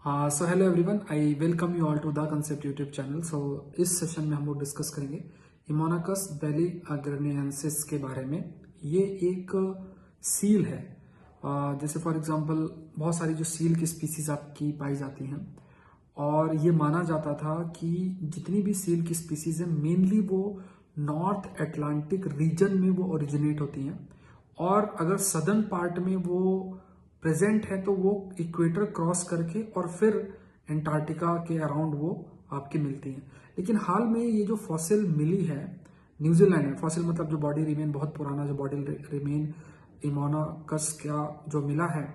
So hello everyone, I welcome you all to the concept YouTube channel. So इस session में हम लोग discuss करेंगे हिमोनाकस बैलिग्रानियंसिस के बारे में। ये एक सील है। जैसे फॉर एग्जांपल बहुत सारी जो सील की स्पीसीज आपकी पाई जाती हैं, और ये माना जाता था कि जितनी भी सील की स्पीसीज हैं मेनली वो नॉर्थ अटलांटिक रीजन में वो ओरिजिनेट होती हैं, और अगर सदर्न पार्ट में वो प्रेजेंट है तो वो इक्वेटर क्रॉस करके और फिर एंटार्क्टिका के अराउंड वो आपकी मिलती हैं। लेकिन हाल में ये जो फॉसिल मिली है न्यूजीलैंड में, फॉसिल मतलब जो बॉडी रिमेन बहुत पुराना जो बॉडी रिमेन हिमोनाकस का जो मिला है,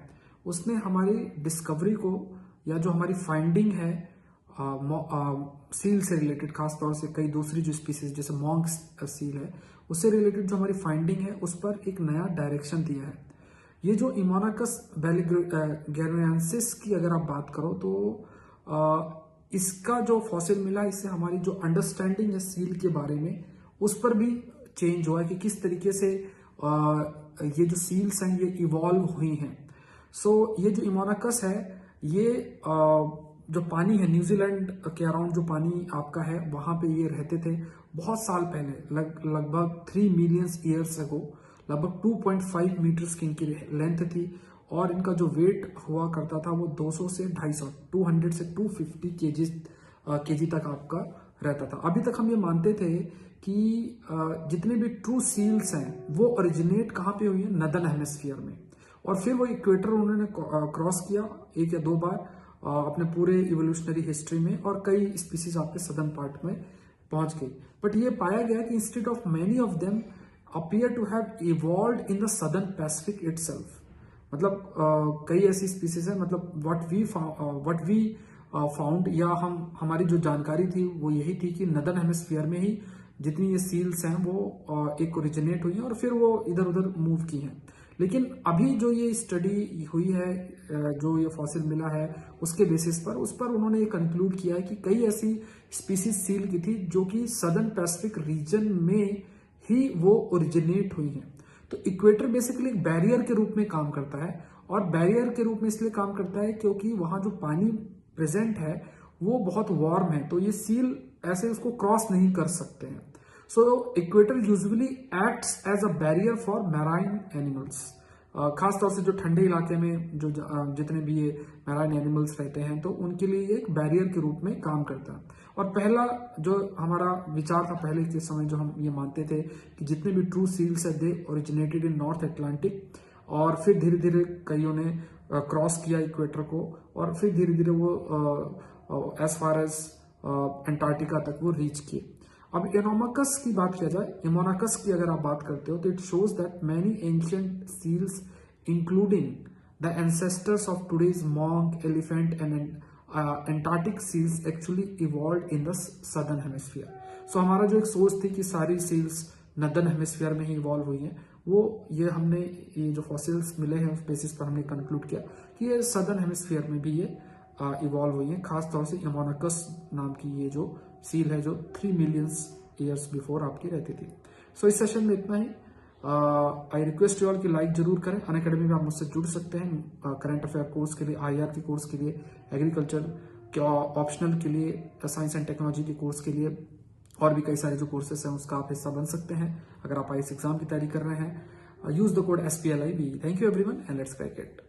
उसने हमारी डिस्कवरी को या जो हमारी फाइंडिंग है सील से रिलेटेड, खासतौर से कई दूसरी जो स्पीसीज जैसे मॉन्क सील है उससे रिलेटेड जो हमारी फाइंडिंग है उस पर एक नया डायरेक्शन दिया है। ये जो हिमोनाकस बैलिग्रानियंसिस की अगर आप बात करो तो इसका जो फॉसिल मिला, इससे हमारी जो अंडरस्टैंडिंग है सील के बारे में उस पर भी चेंज हुआ है कि किस तरीके से ये जो सील्स हैं ये इवॉल्व हुई हैं। सो ये जो हिमोनाकस है ये जो पानी है न्यूजीलैंड के अराउंड जो पानी आपका है वहां पे ये रहते थे बहुत साल पहले, लगभग 3 मिलियन ईयर्स अगो। लगभग 2.5 मीटर्स की इनकी लेंथ थी, और इनका जो वेट हुआ करता था वो 200 से 250, 200 से 250 केजी तक आपका रहता था। अभी तक हम ये मानते थे कि जितने भी ट्रू सील्स हैं वो ओरिजिनेट कहाँ पे हुई है, नदर्न हेमिस्फीयर में, और फिर वो इक्वेटर उन्होंने क्रॉस किया 1 या 2 बार अपने पूरे इवोल्यूशनरी हिस्ट्री में, और कई स्पीसीज आपके सदर्न पार्ट में पहुंच गई। बट ये पाया गया कि instead of many of them appear to have evolved in the southern Pacific itself। मतलब कई ऐसी स्पीसीज है, मतलब what we found या हमारी जो जानकारी थी वो यही थी कि नदर्न हेमिस्फीयर में ही जितनी ये सील्स हैं वो एक ओरिजिनेट हुई हैं और फिर वो इधर उधर मूव की हैं। लेकिन अभी जो ये स्टडी हुई है, जो ये फॉसिल मिला है उसके बेसिस पर उस पर उन्होंने ये कंक्लूड किया है कि कई ऐसी स्पीसीज सील की थी जो कि सदर्न पैसिफिक रीजन में ही वो ओरिजिनेट हुई हैं। तो इक्वेटर बेसिकली एक बैरियर के रूप में काम करता है, और बैरियर के रूप में इसलिए काम करता है क्योंकि वहां जो पानी प्रेजेंट है वो बहुत वार्म है, तो ये सील ऐसे उसको क्रॉस नहीं कर सकते हैं। So equator usually acts as a barrier for marine animals. खासतौर से जो ठंडे इलाके में जो जितने भी ये मैराइन एनिमल्स रहते हैं तो उनके लिए एक बैरियर के रूप में काम करता है। और पहला जो हमारा विचार था पहले के समय, जो हम ये मानते थे कि जितने भी ट्रू सील्स है दे ओरिजिनेटेड इन नॉर्थ अटलांटिक, और फिर धीरे धीरे कईयों ने क्रॉस किया इक्वेटर को, और फिर धीरे धीरे वो एज फार एज एंटार्क्टिका तक वो रीच किए। अब हिमोनाकस की बात किया जाए, हिमोनाकस की अगर आप बात करते हो तो it shows that many ancient seals including the ancestors of today's monk, elephant and Antarctic seals actually evolved in the southern hemisphere. So हमारा जो एक सोच थी कि सारी सील्स नदर्न हेमिस्फीयर में ही इवॉल्व हुई हैं, वो ये जो फॉसिल्स मिले हैं उस बेसिस पर हमने कंक्लूड किया कि ये सदर्न हेमिस्फीयर में भी ये इवॉल्व हुई है। खासतौर से हिमोनाकस नाम की ये जो सील है जो 3 मिलियन ईयर्स बिफोर आपकी रहती थी। सो इस सेशन में इतना ही। आई रिक्वेस्ट यू ऑल की लाइक जरूर करें। अनअकैडमी में आप मुझसे जुड़ सकते हैं करंट अफेयर कोर्स के लिए, IR के कोर्स के लिए, एग्रीकल्चर के ऑप्शनल के लिए, साइंस एंड टेक्नोलॉजी के कोर्स के लिए, और भी कई सारे जो कोर्सेस हैं उसका आप हिस्सा बन सकते हैं अगर आप IAS एग्जाम की तैयारी कर रहे हैं। Use the code SPLIB। Thank you everyone and let's crack it.